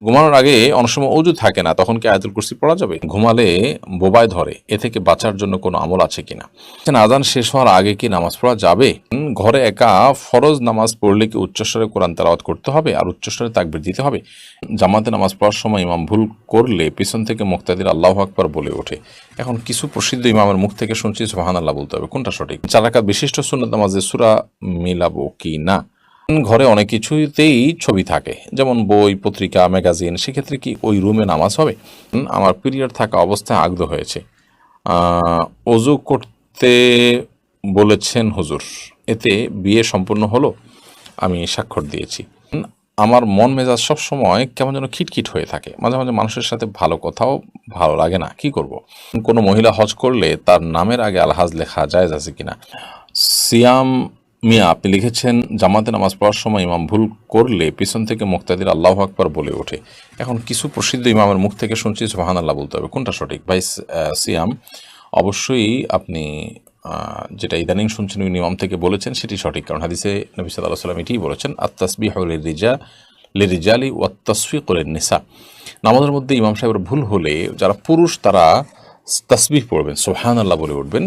ঘুমানোর আগে অনেক সময় অজু থাকে না, তখন কি আয়াতুল কুরসি পড়া যাবে? ঘুমালে বোবায় ধরে, এ থেকে বাঁচার জন্য কোনো আমল আছে কিনা? আজান শেষ হওয়ার আগে কি নামাজ পড়া যাবে? ঘরে একা ফরজ নামাজ পড়লে কি উচ্চস্বরে কোরআন তেলাওয়াত করতে হবে আর উচ্চস্বরে তাকবীর দিতে হবে? জামাতে নামাজ পড়ার সময় ইমাম ভুল করলে পিছন থেকে মুক্তাদির আল্লাহু আকবার বলে ওঠে। এখন কিছু প্রসিদ্ধ ইমামের মুখ থেকে শুনছি সুবহানাল্লাহ বলতে হবে, কোনটা সঠিক? 4 রাকাত বিশিষ্ট সুন্নাত নামাজে সূরা মিলাবো কি না? ঘরে অনেক কিছুতেই ছবি থাকে, যেমন বই, পত্রিকা, ম্যাগাজিন। সেক্ষেত্রে কি ওই রুমে নামাজ হবে? আমার পিরিয়ড থাকা অবস্থায় আগদ হয়েছে, অজু করতে বলেছেন হুজুর, এতে বিয়ে সম্পূর্ণ হলো? আমি স্বাক্ষর দিয়েছি। আমার মন মেজাজ সব সময় কেমন যেন খিটখিট হয়ে থাকে, মাঝে মাঝে মানুষের সাথে ভালো কথাও ভালো লাগে না, কি করব? কোনো মহিলা হজ করলে তার নামের আগে আলহাজ লেখা জায়েজ আছে কিনা? সিয়াম মিয়া আপনি লিখেছেন, জামাতে নামাজ পড়ার সময় ইমাম ভুল করলে পিছন থেকে মুক্তাদির আল্লাহু আকবার বলে ওঠে। এখন কিছু প্রসিদ্ধ ইমামের মুখ থেকে শুনছি সুবহানাল্লাহ বলতে হবে, কোনটা সঠিক? ভাই সিয়াম, অবশ্যই আপনি যেটা ইদানিং শুনছেন ওই ইমাম থেকে বলেছেন সেটি সঠিক, কারণ হাদিসে নবী সাল্লাল্লাহু আলাইহি ওয়াসাল্লাম এটিই বলেছেন, আত-তাসবিহু লিরিজালি ওয়াত তাসফিকু লিন-নিসা। নামাজের মধ্যে ইমাম সাহেবের ভুল হলে যারা পুরুষ তারা তাসবিহ পড়বেন, সুবহানাল্লাহ বলে উঠবেন।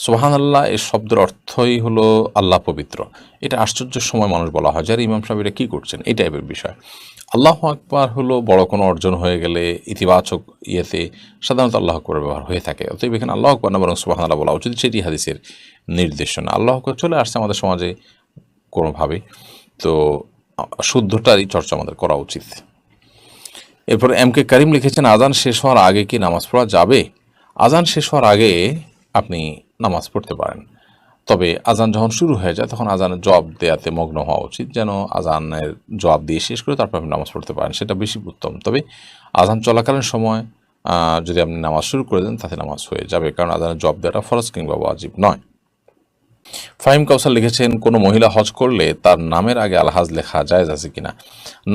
সুবহানাল্লাহ এর শব্দের অর্থই হলো আল্লাহ পবিত্র। এটা আশ্চর্যের সময় মানুষ বলা হয়, যারা ইমাম সাহেব এটা কী করছেন, এই টাইপের বিষয়। আল্লাহু আকবার হলো বড় কোনো অর্জন হয়ে গেলে ইতিবাচক ইয়েতে সাধারণত আল্লাহু আকবার ব্যবহার হয়ে থাকে, অতএব এখানে আল্লাহু আকবার না বরং সুবহানাল্লাহ বলা উচিত, সেটি হাদিসের নির্দেশনা। আল্লাহু আকবার চলে আসছে আমাদের সমাজে কোনোভাবে, তো শুদ্ধটারই চর্চা আমাদের করা উচিত। এরপর এম কে করিম লিখেছেন, আজান শেষ হওয়ার আগে কি নামাজ পড়া যাবে? আজান শেষ হওয়ার আগে আপনি নামাজ পড়তে পারেন, তবে আজান যখন শুরু হয়ে যায় তখন আজানের জবাব দেওয়াতে মগ্ন হওয়া উচিত, যেন আজানের জবাব দিয়ে শেষ করে তারপর আপনি নামাজ পড়তে পারেন, সেটা বেশি উত্তম। তবে আজান চলাকালীন সময় যদি আপনি নামাজ শুরু করে দেন তাতে নামাজ হয়ে যাবে, কারণ আজানের জবাব দেওয়াটা ফরজ কিংবা ওয়াজিব নয়। ফাহিম কাউসার লিখেছেন, কোনো মহিলা হজ করলে তার নামের আগে আলহাজ লেখা জায়েজ আছে কিনা?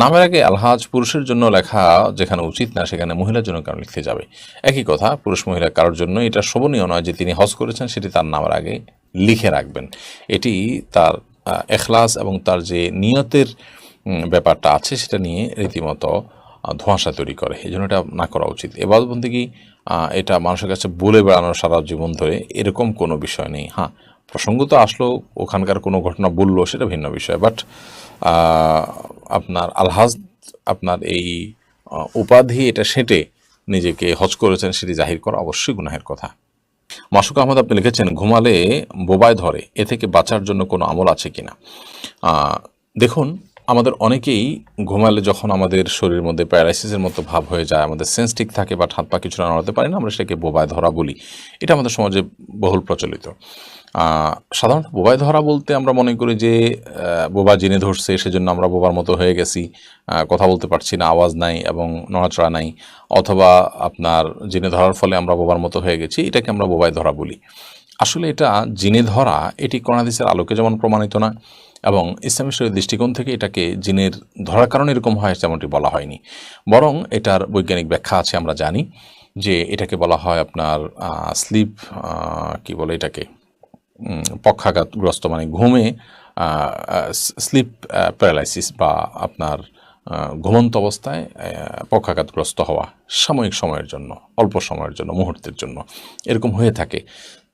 নামের আগে আলহাজ পুরুষের জন্য লেখা যেখানে উচিত না সেখানে মহিলার জন্য কারণ লিখতে যাবে? একই কথা, পুরুষ মহিলা কারোর জন্য এটা শোভনীয় নয় যে তিনি হজ করেছেন সেটি তার নামের আগে লিখে রাখবেন। এটি তার এখলাস এবং তার যে নিয়তের ব্যাপারটা আছে সেটা নিয়ে রীতিমতো ধোঁয়াশা তৈরি করে, এই জন্য এটা না করা উচিত। এবার বলতে কি এটা মানুষের কাছে বলে বেড়ানোর সারা জীবন ধরে এরকম কোনো বিষয় নেই। হ্যাঁ, প্রসঙ্গ তো আসলো, ওখানকার কোনো ঘটনা বললো সেটা ভিন্ন বিষয়, বাট আপনার আলহাজ আপনার এই উপাধি এটা সেটে নিজেকে হজ করেছেন সেটি জাহির করা অবশ্যই গুনাহের কথা। মাসুক আহমদ আপনি লিখেছেন, ঘুমালে বোবায় ধরে, এ থেকে বাঁচার জন্য কোনো আমল আছে কিনা? দেখুন, আমাদের অনেকেই ঘুমালে যখন আমাদের শরীরের মধ্যে প্যারালাইসিসের মতো ভাব হয়ে যায়, আমাদের সেন্স ঠিক থাকে বাট হাত পা কিছুটা নড়াতে পারি না, আমরা সেটাকে বোবায় ধরা বলি। এটা আমাদের সমাজে বহুল প্রচলিত। সাধারণত বোবায় ধরা বলতে আমরা মনে করি যে বোবা জিনে ধরছে, সেজন্য আমরা বোবার মতো হয়ে গেছি, কথা বলতে পারছি না, আওয়াজ নাই এবং নড়াচড়া নাই, অথবা আপনার জিনে ধরার ফলে আমরা বোবার মতো হয়ে গেছি, এটাকে আমরা বোবায় ধরা বলি। আসলে এটা জিনে ধরা, এটি কোরআন হাদিসের আলোকে যেমন প্রমাণিত না, এবং ইসলামী শরীয়তের দৃষ্টিকোণ থেকে এটাকে জিনের ধরার কারণে এরকম হয় তেমনটি বলা হয়নি, বরং এটার বৈজ্ঞানিক ব্যাখ্যা আছে। আমরা জানি যে এটাকে বলা হয় আপনার স্লিপ, কি বলে এটাকে, পক্ষাঘাতগ্রস্ত, মানে ঘুমে স্লিপ প্যারালাইসিস বা আপনার ঘুমন্ত অবস্থায় পক্ষাঘাতগ্রস্ত হওয়া, সাময়িক সময়ের জন্য, অল্প সময়ের জন্য, মুহূর্তের জন্য এরকম হয়ে থাকে।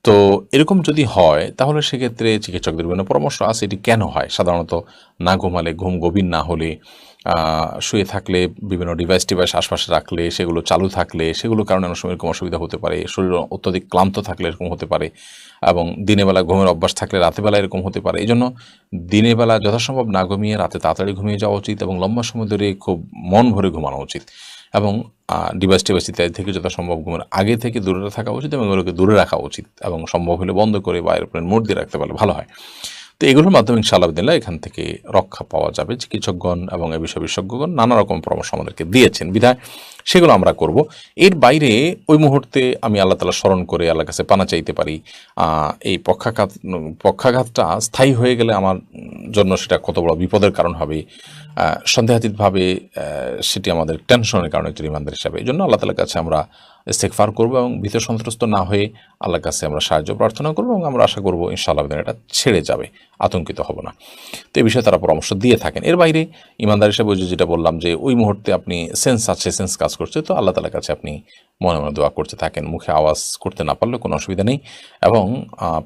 তো এরকম যদি হয় তাহলে সেক্ষেত্রে চিকিৎসকদের বিভিন্ন পরামর্শ আছে এটি কেন হয়। সাধারণত না ঘুমালে, ঘুম গভীর না হলে, শুয়ে থাকলে, বিভিন্ন ডিভাইস আশপাশে রাখলে, সেগুলো চালু থাকলে, সেগুলোর কারণে অনেক সময় এরকম অসুবিধা হতে পারে। শরীর অত্যধিক ক্লান্ত থাকলে এরকম হতে পারে, এবং দিনের বেলা ঘুমের অভ্যাস থাকলে রাতের বেলা এরকম হতে পারে। এই জন্য দিনের বেলা যথাসম্ভব না ঘুমিয়ে রাতে তাড়াতাড়ি ঘুমিয়ে যাওয়া উচিত, এবং লম্বা সময় ধরে খুব মন ভরে ঘুমানো উচিত, এবং ডিভাইস ইত্যাদি থেকে যথাসম্ভব ঘুমের আগে থেকে দূরে থাকা উচিত, এবং এগুলোকে দূরে রাখা উচিত, এবং সম্ভব হলে বন্ধ করে বা এরোপ্লেন মোড দিয়ে রাখতে পারলে ভালো হয়। তো এগুলোর মাধ্যমে ইনশাআল্লাহ বিদিনিল্লাহ এখান থেকে রক্ষা পাওয়া যাবে। চিকিৎসকগণ এবং এ বিষয়ে বিশেষজ্ঞগণ নানা রকম পরামর্শ আমাদেরকে দিয়েছেন, বিধায় সেগুলো আমরা করব। এর বাইরে ওই মুহূর্তে আমি আল্লাহ তাআলা স্মরণ করে আল্লাহর কাছে পানা চাইতে পারি। এই পক্ষাঘাতটা স্থায়ী হয়ে গেলে আমার জন্য সেটা কত বড় বিপদের কারণ হবে, সন্দেহাতীতভাবে সেটি আমাদের টেনশনের কারণে একটি রিমাইন্ডার হিসাবে। এই জন্য আল্লাহ তাআলার কাছে আমরা ইস্তেগফার করব এবং ভীত সন্ত্রস্ত না হয়ে আল্লাহর কাছে আমরা সাহায্য প্রার্থনা করব এবং আমরা আশা করব ইনশাআল্লাহ এটা ছেড়ে যাবে, আতঙ্কিত হব না। তো এই বিষয়ে তারা পরামর্শ দিয়ে থাকেন। এর বাইরে ইমানদার হিসেবে যেটা বললাম যে ওই মুহূর্তে আপনি সেন্স আছে, সেন্স কাজ করছে, তো আল্লাহ তাআলার কাছে আপনি মনে মনে দোয়া করতে থাকেন, মুখে আওয়াজ করতে না পারলেও কোনো অসুবিধা নেই। এবং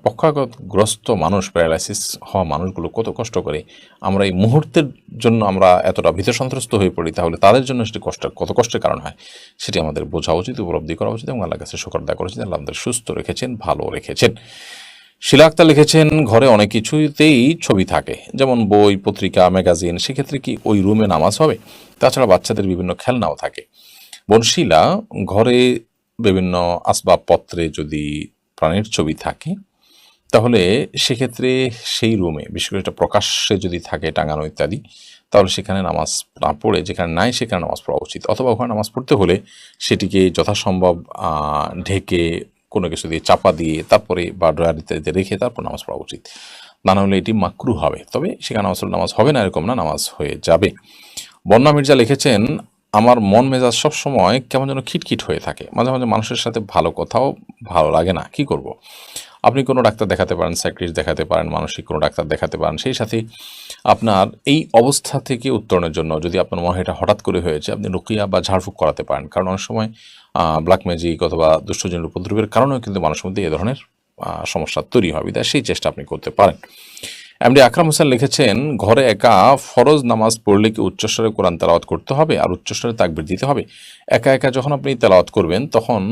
পক্ষাঘাতগ্রস্ত মানুষ, প্যারালাইসিস হওয়া মানুষগুলো কত কষ্ট করে, আমরা এই মুহূর্তের জন্য আমরা এতটা ভীত সন্ত্রস্ত হয়ে পড়ি, তাহলে তাদের জন্য সেটি কত কষ্টের কারণ হয় সেটি আমাদের বোঝা উচিত, উপলব্ধি করা উচিত এবং আল্লাহর কাছে শুকর আদায় করা উচিত। আল্লাহ আমাদের সুস্থ রেখেছেন, ভালো রেখেছেন। শিলা আক্তার লিখেছেন, ঘরে অনেক কিছুতেই ছবি থাকে, যেমন বই, পত্রিকা, ম্যাগাজিন, সেক্ষেত্রে কি ওই রুমে নামাজ হবে? তাছাড়া বাচ্চাদের বিভিন্ন খেলনাও থাকে। বোন শিলা, ঘরে বিভিন্ন আসবাবপত্রে যদি প্রাণীর ছবি থাকে তাহলে সেক্ষেত্রে সেই রুমে, বিশেষ করে এটা প্রকাশ্যে যদি থাকে টাঙানো ইত্যাদি, তাহলে সেখানে নামাজ না পড়ে যেখানে নাই সেখানে নামাজ পড়া উচিত। অথবা ওখানে নামাজ পড়তে হলে সেটিকে যথাসম্ভব ঢেকে কোনো কিছু দিয়ে চাপা দিয়ে তারপরে বা ড্রয়ার ইত্যাদিতে রেখে তারপর নামাজ পড়া উচিত। না হলে এটি মাকরু হবে। তবে সেখানে নামাজ হবে না এরকম না, নামাজ হয়ে যাবে। বন্যা মির্জা লিখেছেন, আমার মন মেজাজ সবসময় কেমন যেন খিটখিট হয়ে থাকে, মাঝে মাঝে মানুষের সাথে ভালো কথাও ভালো লাগে না, কি করব? আপনি কোনো ডাক্তার দেখাতে পারেন, সাইকিয়াট্রিস্ট দেখাতে পারেন, মানসিক কোনো ডাক্তার দেখাতে পারেন। সেই সাথে আপনার এই অবস্থা থেকে উত্তরণের জন্য যদি আপনার মনে হয় এটা হঠাৎ করে হয়েছে, আপনি রুকিয়া বা ঝাড়ফুঁক করাতে পারেন। কারণ অনেক সময় ব্ল্যাক ম্যাজিক অথবা দুষ্টজনের উপদ্রবের কারণেও কিন্তু মানুষের মধ্যে এ ধরনের সমস্যা তৈরি হয়, বিধায় সেই চেষ্টা আপনি করতে পারেন। এমডি আকরাম হোসেন লিখেছেন, ঘরে একা ফরজ নামাজ পড়লে কি উচ্চস্বরে কোরআন তেলাওয়াত করতে হবে আর উচ্চস্বরে তাকবীর দিতে হবে? একা একা যখন আপনি তেলাওয়াত করবেন তখন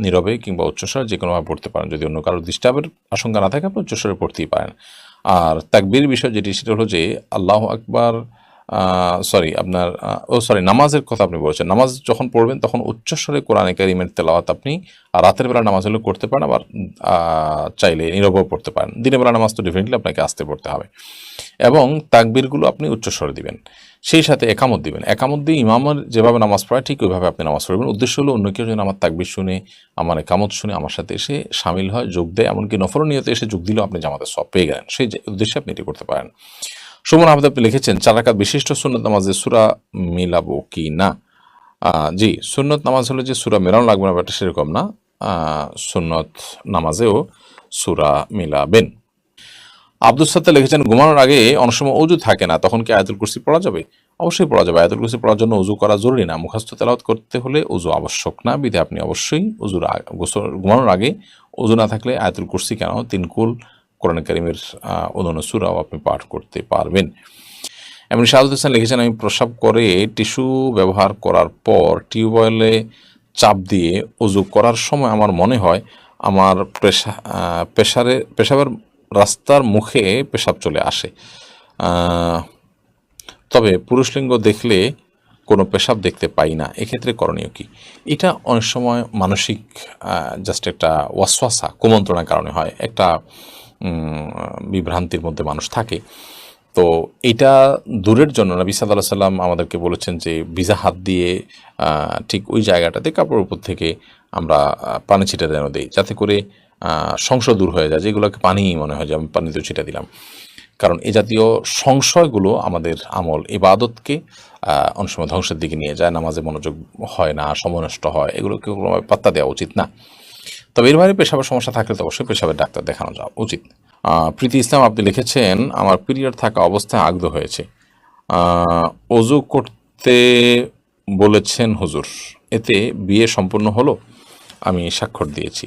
নীরবে কিংবা উচ্চস্বরে যে কোনোভাবে পড়তে পারেন। যদি অন্য কারো ডিস্টার্বের আশঙ্কা না থাকে আপনি উচ্চস্বরে পড়তেই পারেন। আর তাকবীর বিষয় যেটি, সেটা হলো যে আল্লাহু আকবার, নামাজের কথা আপনি বলছেন। নামাজ যখন পড়বেন তখন উচ্চস্বরে কোরআনে কারিমের তেলাওয়াত আপনি রাতের বেলা নামাজ হলে করতে পারেন, আবার চাইলে নীরবেও পড়তে পারেন। দিনের বেলা নামাজ তো ডেফিনেটলি আপনাকে আস্তে পড়তে হবে এবং তাকবীরগুলো আপনি উচ্চস্বরে দিবেন। সেই সাথে একামত দিবেন। একামত দিয়ে ইমামের যেভাবে নামাজ পড়ায় ঠিক ওইভাবে আপনি নামাজ পড়বেন। উদ্দেশ্য হলো অন্য কেউ যেন আমার তাকবীর শুনে, আমার একামত শুনে আমার সাথে এসে সামিল হয়, যোগ দেয়, এমনকি নফল নিয়তে এসে যোগ দিলেও আপনি জামাতের সওয়াব পেয়ে গেলেন। সেই উদ্দেশ্যে আপনি এটি করতে পারেন। সুমন আহমেদ আপনি লিখেছেন, 4 রাকাত বিশিষ্ট সুন্নত নামাজে সূরা মিলাবো কি না? জি, সুন্নত নামাজ হলে যে সূরা মেলানো লাগবে না ব্যাপারটা সেরকম না। সুন্নত নামাজেও সূরা মিলাবেন। আব্দুল সাত্তার লিখেছেন, ঘুমানোর আগে অনেক সময় অজু থাকে না, তখন কি আয়াতুল কুরসি পড়া যাবে? অবশ্যই পড়া যাবে। আয়াতুল কুরসি পড়ার জন্য অজু করা জরুরি না, মুখস্থ তেলাওয়াত করতে হলে অজু আবশ্যক না, বিধায় আপনি অবশ্যই ঘুমানোর আগে অজু না থাকলে আয়াতুল কুরসি কেন 3 কুল কোরআন কারীমের অন্যান্য সূরাও আপনি পাঠ করতে পারবেন। এমন শাহাদুল হোসেন লিখেছেন, আমি প্রস্রাব করে টিস্যু ব্যবহার করার পর টিউবওয়েলে চাপ দিয়ে অজু করার সময় আমার মনে হয় আমার পেশাবের রাস্তার মুখে পেশাব চলে আসে। তবে পুরুষলিঙ্গ দেখলে কোনো পেশাব দেখতে পাই না, এক্ষেত্রে করণীয় কি? এটা অনেক সময় মানসিক জাস্ট একটা ওয়াসওয়াসা, কুমন্ত্রণার কারণে হয়, একটা বিভ্রান্তির মধ্যে মানুষ থাকে। তো এটা দূরের জন্য নবী সাল্লাল্লাহু আলাইহি সাল্লাম আমাদেরকে বলেছেন যে ভিজা হাত দিয়ে ঠিক ওই জায়গাটাতে কাপড়ের উপর থেকে আমরা পানি ছিটা যেন দিই, যাতে করে সংশয় দূর হয়ে যায়, যেগুলোকে পানিই মনে হয় যে আমি পানিতে ছিটা দিলাম। কারণ এ জাতীয় সংশয়গুলো আমাদের আমল ইবাদতকে অনেক সময় ধ্বংসের দিকে নিয়ে যায়, নামাজে মনোযোগ হয় না, সময় নষ্ট হয়, এগুলোকে কোনোভাবে পাত্তা দেওয়া উচিত না। তবে এর বাইরে পেশাবের সমস্যা থাকলে তো অবশ্যই পেশাবের ডাক্তার দেখানো যাওয়া উচিত। প্রীতি ইসলাম আপনি লিখেছেন, আমার পিরিয়ড থাকা অবস্থায় আগদ হয়েছে, অজু করতে বলেছেন হুজুর, এতে বিয়ে সম্পূর্ণ হলো? আমি স্বাক্ষর দিয়েছি।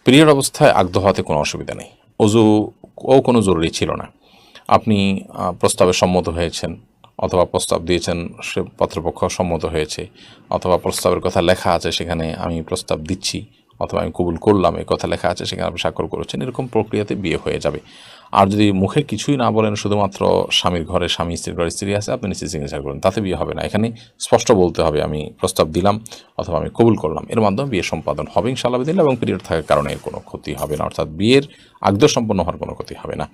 পিরিয়ড অবস্থায় আগদ হওয়াতে কোনো অসুবিধা নেই, অজুও কোনো জরুরি ছিল না। আপনি প্রস্তাবে সম্মত হয়েছেন অথবা প্রস্তাব দিয়েছেন, সে পাত্রপক্ষ সম্মত হয়েছে, অথবা প্রস্তাবের কথা লেখা আছে সেখানে আমি প্রস্তাব দিচ্ছি অথবা আমি কবুল করলাম এই কথা লেখা আছে সেখানে আপনি স্বাক্ষর করেছেন, এরকম প্রক্রিয়াতে বিয়ে হয়ে যাবে। আর যদি মুখে কিছুই না বলেন, শুধুমাত্র স্বামীর ঘরে স্বামী, স্ত্রীর ঘরে স্ত্রী আছে, আপনি নিশ্চিত সিগনেচার করেন, তাতে বিয়ে হবে না। এখানে স্পষ্ট বলতে হবে আমি প্রস্তাব দিলাম অথবা আমি কবুল করলাম, এর মাধ্যমে বিয়ে সম্পাদন হবে ইনশাআল্লাহ বিদিল্লাহ, এবং পিরিয়ড থাকার কারণে এর কোনো ক্ষতি হবে না, অর্থাৎ বিয়ের আগদ সম্পন্ন হওয়ার কোনো ক্ষতি হবে না।